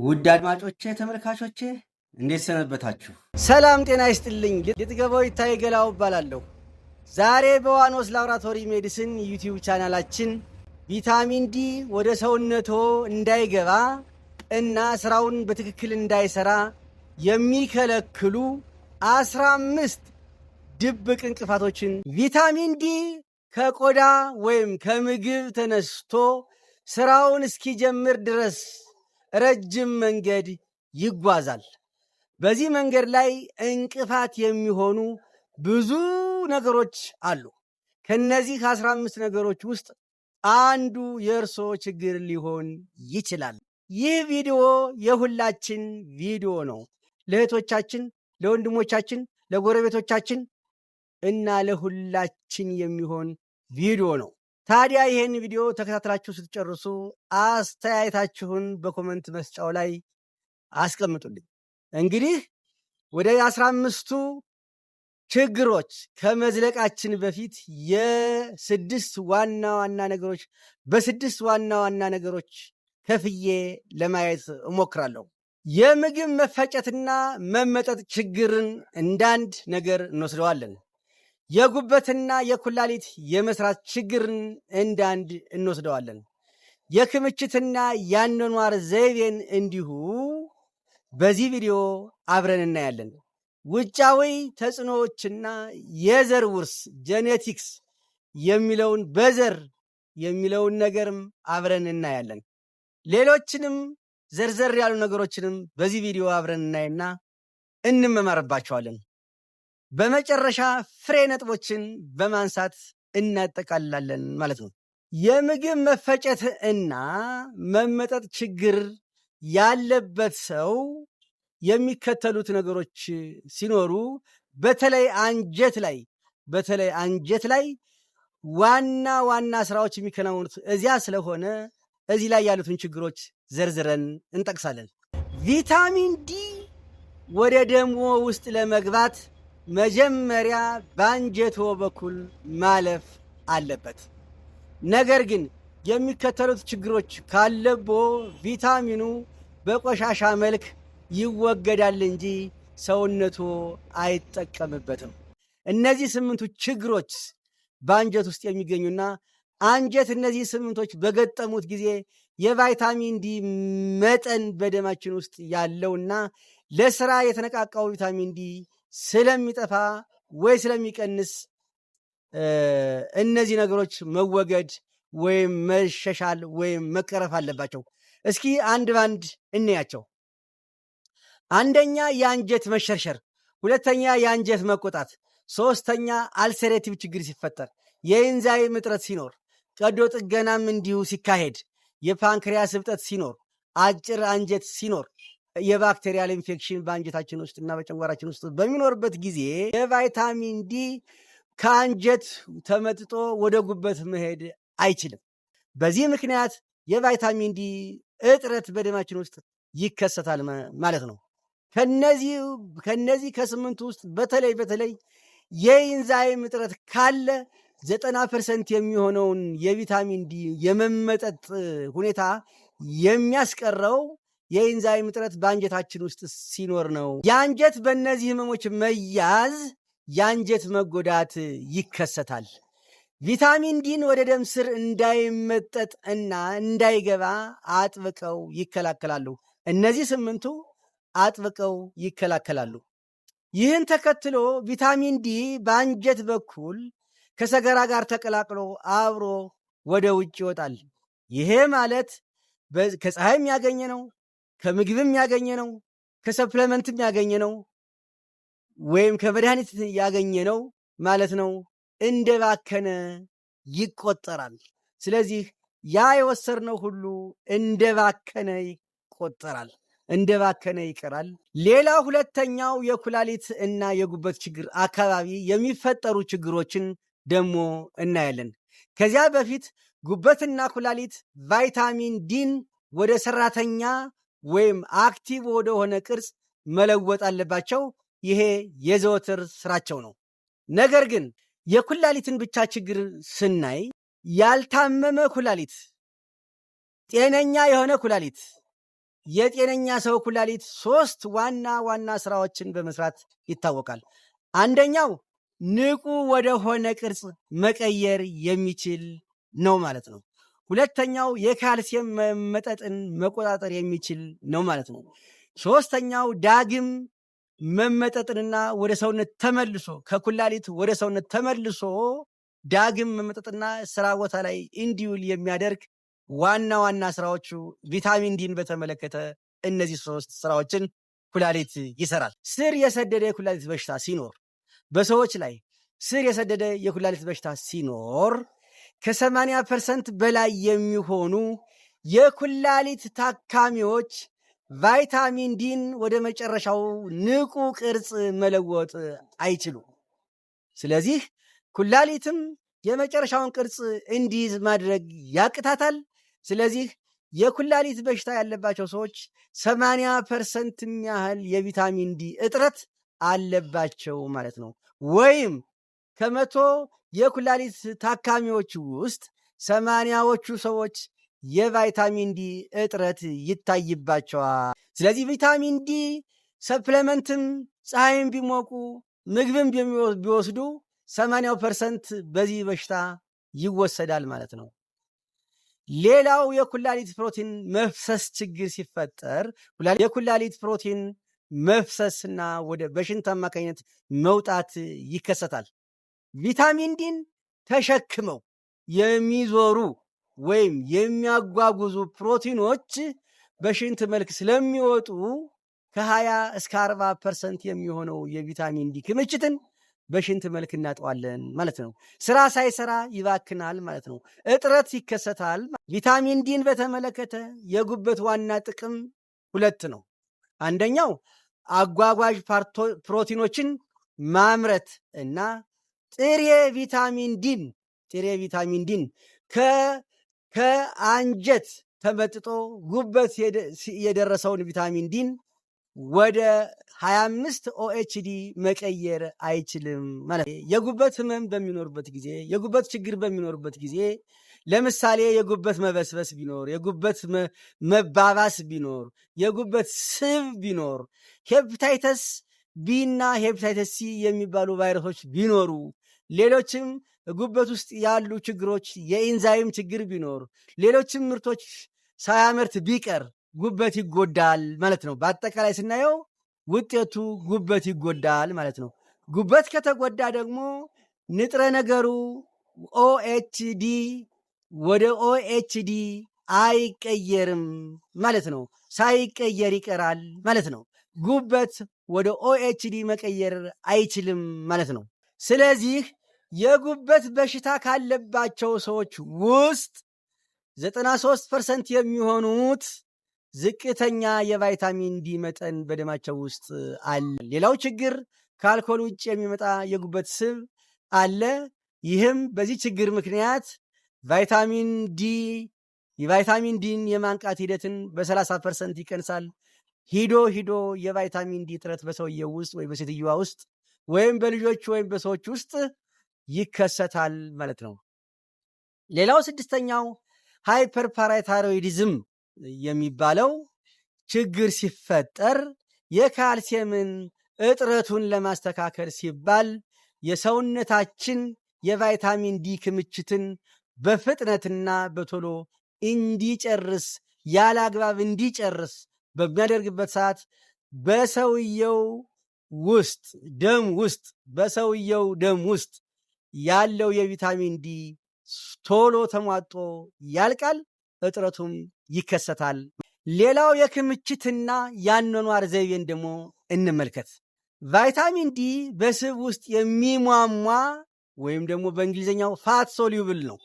ውድ አድማጮቼ ተመልካቾቼ እንዴት ሰነበታችሁ? ሰላም ጤና ይስጥልኝ። የጥገባው ይታይ ገላው እባላለሁ። ዛሬ በዋኖስ ላቦራቶሪ ሜዲሲን ዩቲዩብ ቻናላችን ቪታሚን ዲ ወደ ሰውነቶ እንዳይገባ እና ስራውን በትክክል እንዳይሰራ የሚከለክሉ 15 ድብቅ እንቅፋቶችን ቪታሚን ዲ ከቆዳ ወይም ከምግብ ተነስቶ ስራውን እስኪጀምር ድረስ ረጅም መንገድ ይጓዛል። በዚህ መንገድ ላይ እንቅፋት የሚሆኑ ብዙ ነገሮች አሉ። ከነዚህ 15 ነገሮች ውስጥ አንዱ የእርሶ ችግር ሊሆን ይችላል። ይህ ቪዲዮ የሁላችን ቪዲዮ ነው። ለእህቶቻችን፣ ለወንድሞቻችን፣ ለጎረቤቶቻችን እና ለሁላችን የሚሆን ቪዲዮ ነው። ታዲያ ይህን ቪዲዮ ተከታትላችሁ ስትጨርሱ አስተያየታችሁን በኮመንት መስጫው ላይ አስቀምጡልኝ። እንግዲህ ወደ 15ቱ ችግሮች ከመዝለቃችን በፊት በስድስት ዋና ዋና ነገሮች ከፍዬ ለማየት እሞክራለሁ። የምግብ መፈጨትና መመጠጥ ችግርን እንዳንድ ነገር እንወስደዋለን። የጉበትና የኩላሊት የመስራት ችግርን እንዳንድ እንወስደዋለን። የክምችትና የአኗኗር ዘይቤን እንዲሁ በዚህ ቪዲዮ አብረን እናያለን። ውጫዊ ተጽዕኖዎችና የዘር ውርስ ጄኔቲክስ የሚለውን በዘር የሚለውን ነገርም አብረን እናያለን። ሌሎችንም ዘርዘር ያሉ ነገሮችንም በዚህ ቪዲዮ አብረን እናይና እንመማርባቸዋለን። በመጨረሻ ፍሬ ነጥቦችን በማንሳት እናጠቃልላለን ማለት ነው። የምግብ መፈጨት እና መመጠጥ ችግር ያለበት ሰው የሚከተሉት ነገሮች ሲኖሩ በተለይ አንጀት ላይ ዋና ዋና ስራዎች የሚከናወኑት እዚያ ስለሆነ እዚህ ላይ ያሉትን ችግሮች ዘርዝረን እንጠቅሳለን። ቪታሚን ዲ ወደ ደሞ ውስጥ ለመግባት መጀመሪያ በአንጀቶ በኩል ማለፍ አለበት። ነገር ግን የሚከተሉት ችግሮች ካለቦ ቪታሚኑ በቆሻሻ መልክ ይወገዳል እንጂ ሰውነቶ አይጠቀምበትም። እነዚህ 8ቱ ችግሮች በአንጀት ውስጥ የሚገኙና አንጀት እነዚህ 8ቶች በገጠሙት ጊዜ የቫይታሚን ዲ መጠን በደማችን ውስጥ ያለውና ለስራ የተነቃቃው ቪታሚን ዲ ስለሚጠፋ ወይ ስለሚቀንስ እነዚህ ነገሮች መወገድ ወይም መሻሻል ወይም መቀረፍ አለባቸው። እስኪ አንድ ባንድ እንያቸው። አንደኛ የአንጀት መሸርሸር፣ ሁለተኛ የአንጀት መቆጣት፣ ሶስተኛ አልሰሬቲቭ ችግር ሲፈጠር፣ የኢንዛይም እጥረት ሲኖር፣ ቀዶ ጥገናም እንዲሁ ሲካሄድ፣ የፓንክሪያስ እብጠት ሲኖር፣ አጭር አንጀት ሲኖር፣ የባክቴሪያል ኢንፌክሽን በአንጀታችን ውስጥ እና በጨጓራችን ውስጥ በሚኖርበት ጊዜ የቫይታሚን ዲ ከአንጀት ተመጥጦ ወደ ጉበት መሄድ አይችልም። በዚህ ምክንያት የቫይታሚን ዲ እጥረት በደማችን ውስጥ ይከሰታል ማለት ነው። ከነዚህ ከ8ቱ ውስጥ በተለይ የኢንዛይም እጥረት ካለ 90% የሚሆነውን የቪታሚን ዲ የመመጠጥ ሁኔታ የሚያስቀረው የኢንዛይም እጥረት በአንጀታችን ውስጥ ሲኖር ነው። የአንጀት በእነዚህ ህመሞች መያዝ የአንጀት መጎዳት ይከሰታል። ቪታሚን ዲን ወደ ደም ስር እንዳይመጠጥ እና እንዳይገባ አጥብቀው ይከላከላሉ። እነዚህ 8ቱ አጥብቀው ይከላከላሉ። ይህን ተከትሎ ቪታሚን ዲ በአንጀት በኩል ከሰገራ ጋር ተቀላቅሎ አብሮ ወደ ውጭ ይወጣል። ይሄ ማለት ከፀሐይም ያገኘ ነው፣ ከምግብም ያገኘ ነው፣ ከሰፕለመንትም ያገኘ ነው፣ ወይም ከመድኃኒት ያገኘ ነው ማለት ነው። እንደባከነ ይቆጠራል። ስለዚህ ያ የወሰድነው ሁሉ እንደባከነ ይቆጠራል፣ እንደባከነ ይቀራል። ሌላ ሁለተኛው የኩላሊት እና የጉበት ችግር አካባቢ የሚፈጠሩ ችግሮችን ደግሞ እናያለን። ከዚያ በፊት ጉበትና ኩላሊት ቫይታሚን ዲን ወደ ሰራተኛ ወይም አክቲቭ ወደሆነ ቅርጽ መለወጥ አለባቸው። ይሄ የዘወትር ስራቸው ነው። ነገር ግን የኩላሊትን ብቻ ችግር ስናይ ያልታመመ ኩላሊት፣ ጤነኛ የሆነ ኩላሊት የጤነኛ ሰው ኩላሊት 3 ዋና ዋና ስራዎችን በመስራት ይታወቃል። አንደኛው ንቁ ወደ ሆነ ቅርጽ መቀየር የሚችል ነው ማለት ነው። ሁለተኛው የካልሲየም መመጠጥን መቆጣጠር የሚችል ነው ማለት ነው። ሶስተኛው ዳግም መመጠጥንና ወደ ሰውነት ተመልሶ ከኩላሊት ወደ ሰውነት ተመልሶ ዳግም መመጠጥና ስራ ቦታ ላይ እንዲውል የሚያደርግ ዋና ዋና ስራዎቹ ቪታሚን ዲን በተመለከተ እነዚህ 3 ስራዎችን ኩላሊት ይሰራል። ስር የሰደደ የኩላሊት በሽታ ሲኖር በሰዎች ላይ ስር የሰደደ የኩላሊት በሽታ ሲኖር ከ80% በላይ የሚሆኑ የኩላሊት ታካሚዎች ቫይታሚን ዲን ወደ መጨረሻው ንቁ ቅርጽ መለወጥ አይችሉም። ስለዚህ ኩላሊትም የመጨረሻውን ቅርጽ እንዲይዝ ማድረግ ያቅታታል። ስለዚህ የኩላሊት በሽታ ያለባቸው ሰዎች 80% ያህል የቪታሚን ዲ እጥረት አለባቸው ማለት ነው። ወይም ከመቶ የኩላሊት ታካሚዎች ውስጥ 80ዎቹ ሰዎች የቫይታሚን ዲ እጥረት ይታይባቸዋል። ስለዚህ ቪታሚን ዲ ሰፕሊመንትም ፀሐይም ቢሞቁ ምግብም ቢወስዱ 80% በዚህ በሽታ ይወሰዳል ማለት ነው። ሌላው የኩላሊት ፕሮቲን መፍሰስ ችግር ሲፈጠር የኩላሊት ፕሮቲን መፍሰስና ወደ በሽንት አማካኝነት መውጣት ይከሰታል። ቪታሚን ዲን ተሸክመው የሚዞሩ ወይም የሚያጓጉዙ ፕሮቲኖች በሽንት መልክ ስለሚወጡ ከ20 እስከ 40% የሚሆነው የቪታሚን ዲ ክምችትን በሽንት መልክ እናጠዋለን ማለት ነው። ስራ ሳይሰራ ይባክናል ማለት ነው። እጥረት ይከሰታል። ቪታሚን ዲን በተመለከተ የጉበት ዋና ጥቅም 2 ነው። አንደኛው አጓጓዥ ፕሮቲኖችን ማምረት እና ጥሬ ቪታሚን ዲን ከአንጀት ተመጥጦ ጉበት የደረሰውን ቪታሚን ዲን ወደ 25 ኦኤችዲ መቀየር አይችልም ማለት ነው። የጉበት ህመም በሚኖርበት ጊዜ የጉበት ችግር በሚኖርበት ጊዜ ለምሳሌ የጉበት መበስበስ ቢኖር፣ የጉበት መባባስ ቢኖር፣ የጉበት ስብ ቢኖር፣ ሄፕታይተስ ቢ እና ሄፕታይተስ ሲ የሚባሉ ቫይረሶች ቢኖሩ፣ ሌሎችም ጉበት ውስጥ ያሉ ችግሮች የኢንዛይም ችግር ቢኖር፣ ሌሎችም ምርቶች ሳያመርት ቢቀር ጉበት ይጎዳል ማለት ነው። በአጠቃላይ ስናየው ውጤቱ ጉበት ይጎዳል ማለት ነው። ጉበት ከተጎዳ ደግሞ ንጥረ ነገሩ ኦኤችዲ ወደ ኦኤችዲ አይቀየርም ማለት ነው። ሳይቀየር ይቀራል ማለት ነው። ጉበት ወደ ኦኤችዲ መቀየር አይችልም ማለት ነው። ስለዚህ የጉበት በሽታ ካለባቸው ሰዎች ውስጥ 93% የሚሆኑት ዝቅተኛ የቫይታሚን ዲ መጠን በደማቸው ውስጥ አለ። ሌላው ችግር ከአልኮል ውጭ የሚመጣ የጉበት ስብ አለ። ይህም በዚህ ችግር ምክንያት የቫይታሚን ዲን የማንቃት ሂደትን በ30% ይቀንሳል። ሂዶ የቫይታሚን ዲ እጥረት በሰውየው ውስጥ ወይ በሴትዮዋ ውስጥ ወይም በልጆች ወይም በሰዎች ውስጥ ይከሰታል ማለት ነው። ሌላው 6ኛው ሃይፐርፓራታይሮይዲዝም የሚባለው ችግር ሲፈጠር የካልሲየምን እጥረቱን ለማስተካከል ሲባል የሰውነታችን የቫይታሚን ዲ ክምችትን በፍጥነትና በቶሎ እንዲጨርስ ያለ አግባብ እንዲጨርስ በሚያደርግበት ሰዓት በሰውየው ደም ውስጥ ያለው የቪታሚን ዲ ቶሎ ተሟጦ ያልቃል፣ እጥረቱም ይከሰታል። ሌላው የክምችትና የአኗኗር ዘይቤን ደግሞ እንመልከት። ቫይታሚን ዲ በስብ ውስጥ የሚሟሟ ወይም ደግሞ በእንግሊዝኛው ፋት ሶሉብል ነው።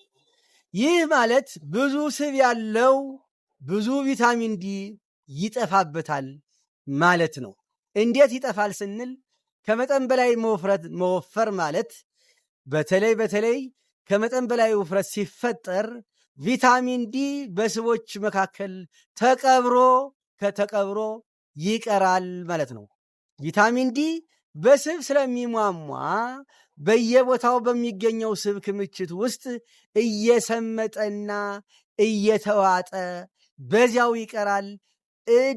ይህ ማለት ብዙ ስብ ያለው ብዙ ቪታሚን ዲ ይጠፋበታል ማለት ነው። እንዴት ይጠፋል ስንል ከመጠን በላይ መወፈር ማለት በተለይ ከመጠን በላይ ውፍረት ሲፈጠር ቪታሚን ዲ በስቦች መካከል ተቀብሮ ይቀራል ማለት ነው። ቪታሚን ዲ በስብ ስለሚሟሟ በየቦታው በሚገኘው ስብ ክምችት ውስጥ እየሰመጠና እየተዋጠ በዚያው ይቀራል።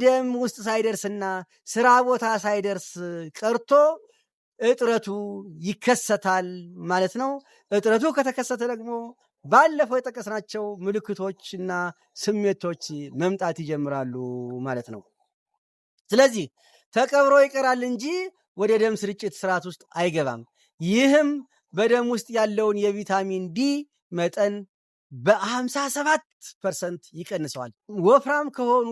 ደም ውስጥ ሳይደርስና ስራ ቦታ ሳይደርስ ቀርቶ እጥረቱ ይከሰታል ማለት ነው። እጥረቱ ከተከሰተ ደግሞ ባለፈው የጠቀስናቸው ምልክቶችና ስሜቶች መምጣት ይጀምራሉ ማለት ነው። ስለዚህ ተቀብሮ ይቀራል እንጂ ወደ ደም ስርጭት ስርዓት ውስጥ አይገባም። ይህም በደም ውስጥ ያለውን የቪታሚን ዲ መጠን በ57% ይቀንሰዋል። ወፍራም ከሆኑ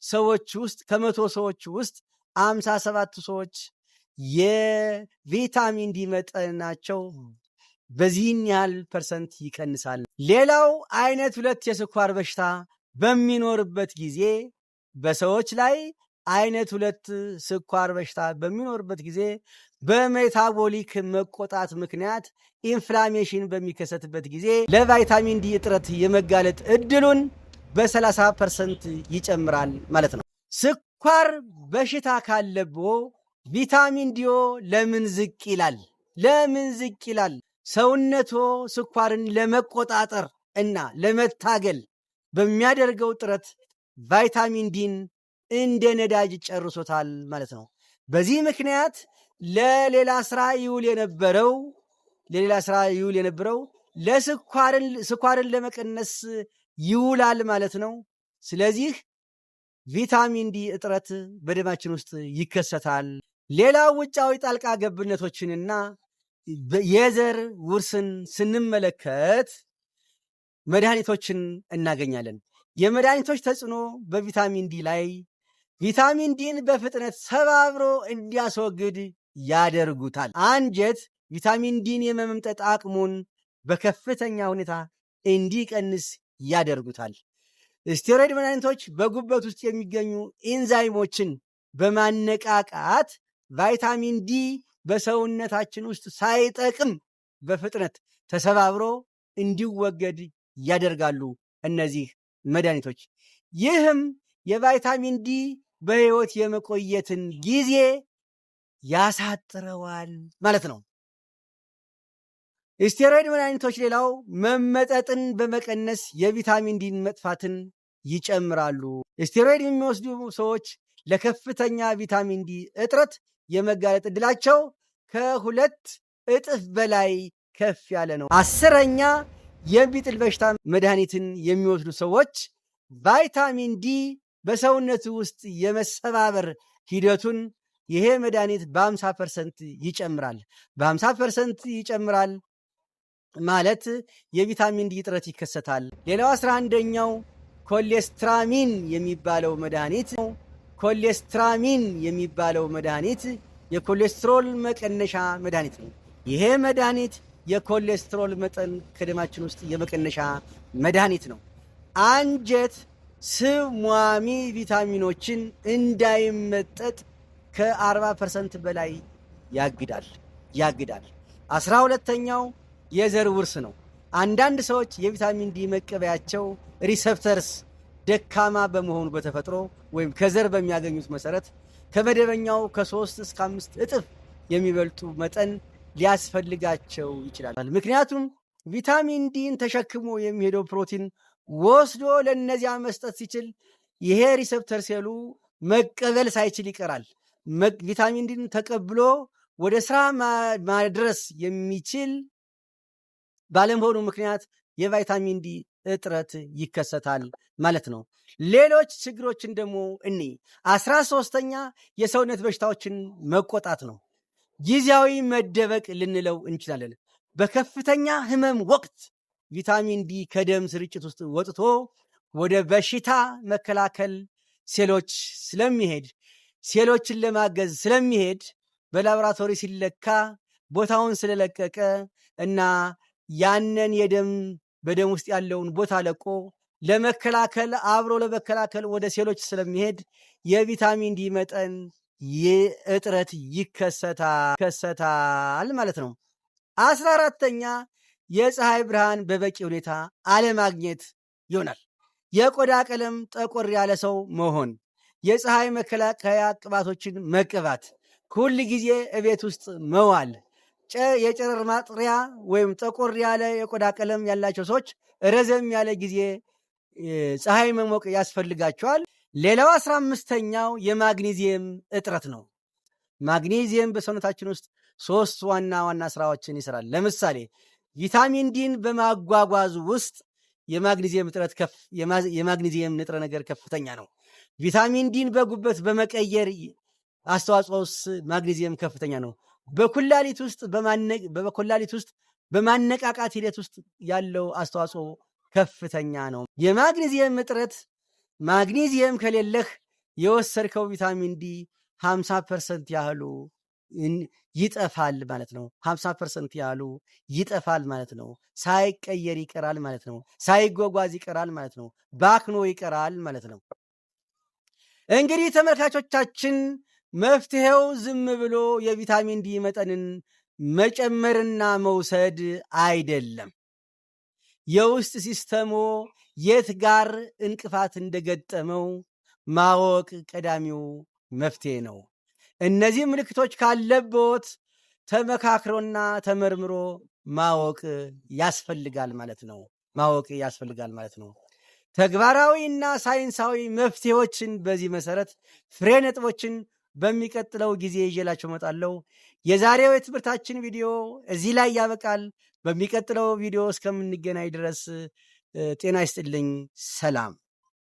ሰዎች ውስጥ ከመቶ ሰዎች ውስጥ 57 ሰዎች የቪታሚን ዲ መጠናቸው በዚህን ያህል ፐርሰንት ይቀንሳል። ሌላው አይነት 2 የስኳር በሽታ በሚኖርበት ጊዜ በሰዎች ላይ አይነት 2 ስኳር በሽታ በሚኖርበት ጊዜ በሜታቦሊክ መቆጣት ምክንያት ኢንፍላሜሽን በሚከሰትበት ጊዜ ለቫይታሚን ዲ እጥረት የመጋለጥ እድሉን በ30% ይጨምራል ማለት ነው። ስኳር በሽታ ካለቦ ቪታሚን ዲዮ ለምን ዝቅ ይላል? ለምን ዝቅ ይላል? ሰውነቶ ስኳርን ለመቆጣጠር እና ለመታገል በሚያደርገው ጥረት ቫይታሚን ዲን እንደ ነዳጅ ጨርሶታል ማለት ነው። በዚህ ምክንያት ለሌላ ስራ ይውል የነበረው ስኳርን ለመቀነስ ይውላል ማለት ነው። ስለዚህ ቪታሚን ዲ እጥረት በደማችን ውስጥ ይከሰታል። ሌላው ውጫዊ ጣልቃ ገብነቶችንና የዘር ውርስን ስንመለከት መድኃኒቶችን እናገኛለን። የመድኃኒቶች ተጽዕኖ በቪታሚን ዲ ላይ ቪታሚን ዲን በፍጥነት ሰባብሮ እንዲያስወግድ ያደርጉታል። አንጀት ቪታሚን ዲን የመመምጠጥ አቅሙን በከፍተኛ ሁኔታ እንዲቀንስ ያደርጉታል። ስቴሮይድ መድኃኒቶች በጉበት ውስጥ የሚገኙ ኢንዛይሞችን በማነቃቃት ቫይታሚን ዲ በሰውነታችን ውስጥ ሳይጠቅም በፍጥነት ተሰባብሮ እንዲወገድ ያደርጋሉ እነዚህ መድኃኒቶች። ይህም የቫይታሚን ዲ በሕይወት የመቆየትን ጊዜ ያሳጥረዋል ማለት ነው። ስቴሮይድ መድኃኒቶች ሌላው መመጠጥን በመቀነስ የቪታሚን ዲን መጥፋትን ይጨምራሉ። ስቴሮይድ የሚወስዱ ሰዎች ለከፍተኛ ቪታሚን ዲ እጥረት የመጋለጥ ዕድላቸው ከ2 እጥፍ በላይ ከፍ ያለ ነው። 10ኛ የሚጥል በሽታ መድኃኒትን የሚወስዱ ሰዎች ቫይታሚን ዲ በሰውነቱ ውስጥ የመሰባበር ሂደቱን ይሄ መድኃኒት በ50% ይጨምራል። በ50% ይጨምራል ማለት የቪታሚን ዲ እጥረት ይከሰታል። ሌላው 11ኛው ኮሌስትራሚን የሚባለው መድኃኒት ነው። ኮሌስትራሚን የሚባለው መድኃኒት የኮሌስትሮል መቀነሻ መድኃኒት ነው። ይሄ መድኃኒት የኮሌስትሮል መጠን ከደማችን ውስጥ የመቀነሻ መድኃኒት ነው። አንጀት ስብ ሟሚ ቪታሚኖችን እንዳይመጠጥ ከ40% በላይ ያግዳል። 12ኛው የዘር ውርስ ነው። አንዳንድ ሰዎች የቪታሚን ዲ መቀበያቸው ሪሰፕተርስ ደካማ በመሆኑ በተፈጥሮ ወይም ከዘር በሚያገኙት መሰረት ከመደበኛው ከ3 እስከ 5 እጥፍ የሚበልጡ መጠን ሊያስፈልጋቸው ይችላል። ምክንያቱም ቪታሚን ዲን ተሸክሞ የሚሄደው ፕሮቲን ወስዶ ለነዚያ መስጠት ሲችል ይሄ ሪሰፕተር ሴሉ መቀበል ሳይችል ይቀራል። ቪታሚን ዲን ተቀብሎ ወደ ስራ ማድረስ የሚችል ባለመሆኑ ምክንያት የቫይታሚን ዲ እጥረት ይከሰታል ማለት ነው። ሌሎች ችግሮችን ደግሞ 13ኛ የሰውነት በሽታዎችን መቆጣት ነው። ጊዜያዊ መደበቅ ልንለው እንችላለን። በከፍተኛ ህመም ወቅት ቪታሚን ዲ ከደም ስርጭት ውስጥ ወጥቶ ወደ በሽታ መከላከል ሴሎች ሴሎችን ለማገዝ ስለሚሄድ በላቦራቶሪ ሲለካ ቦታውን ስለለቀቀ እና ያንን በደም ውስጥ ያለውን ቦታ ለቆ አብሮ ለመከላከል ወደ ሴሎች ስለሚሄድ የቪታሚን ዲ መጠን እጥረት ይከሰታል ማለት ነው። 14ኛ የፀሐይ ብርሃን በበቂ ሁኔታ አለማግኘት ይሆናል። የቆዳ ቀለም ጠቆር ያለ ሰው መሆን፣ የፀሐይ መከላከያ ቅባቶችን መቀባት፣ ሁል ጊዜ እቤት ውስጥ መዋል፣ የጨረር ማጥሪያ ወይም ጠቆር ያለ የቆዳ ቀለም ያላቸው ሰዎች ረዘም ያለ ጊዜ ፀሐይ መሞቅ ያስፈልጋቸዋል። ሌላው 15ኛው የማግኒዚየም እጥረት ነው። ማግኒዚየም በሰውነታችን ውስጥ 3 ዋና ዋና ስራዎችን ይሰራል። ለምሳሌ ቪታሚን ዲን በማጓጓዝ ውስጥ የማግኒዚየም ንጥረ ነገር ከፍተኛ ነው። ቪታሚን ዲን በጉበት በመቀየር አስተዋጽኦስ ማግኒዚየም ከፍተኛ ነው። በኩላሊት ውስጥ በማነቃቃት ሂደት ውስጥ ያለው አስተዋጽኦ ከፍተኛ ነው። የማግኒዚየም እጥረት ማግኒዚየም ከሌለህ የወሰድከው ቪታሚን ዲ 50% ያህሉ ይጠፋል ማለት ነው። 50% ያህሉ ይጠፋል ማለት ነው። ሳይቀየር ይቀራል ማለት ነው። ሳይጓጓዝ ይቀራል ማለት ነው። ባክኖ ይቀራል ማለት ነው። እንግዲህ ተመልካቾቻችን መፍትሄው ዝም ብሎ የቪታሚን ዲ መጠንን መጨመርና መውሰድ አይደለም። የውስጥ ሲስተሞ የት ጋር እንቅፋት እንደገጠመው ማወቅ ቀዳሚው መፍትሄ ነው። እነዚህ ምልክቶች ካለቦት ተመካክሮና ተመርምሮ ማወቅ ያስፈልጋል ማለት ነው። ተግባራዊና ሳይንሳዊ መፍትሄዎችን በዚህ መሰረት ፍሬ ነጥቦችን በሚቀጥለው ጊዜ ይዤላችሁ እመጣለሁ። የዛሬው የትምህርታችን ቪዲዮ እዚህ ላይ ያበቃል። በሚቀጥለው ቪዲዮ እስከምንገናኝ ድረስ ጤና ይስጥልኝ። ሰላም።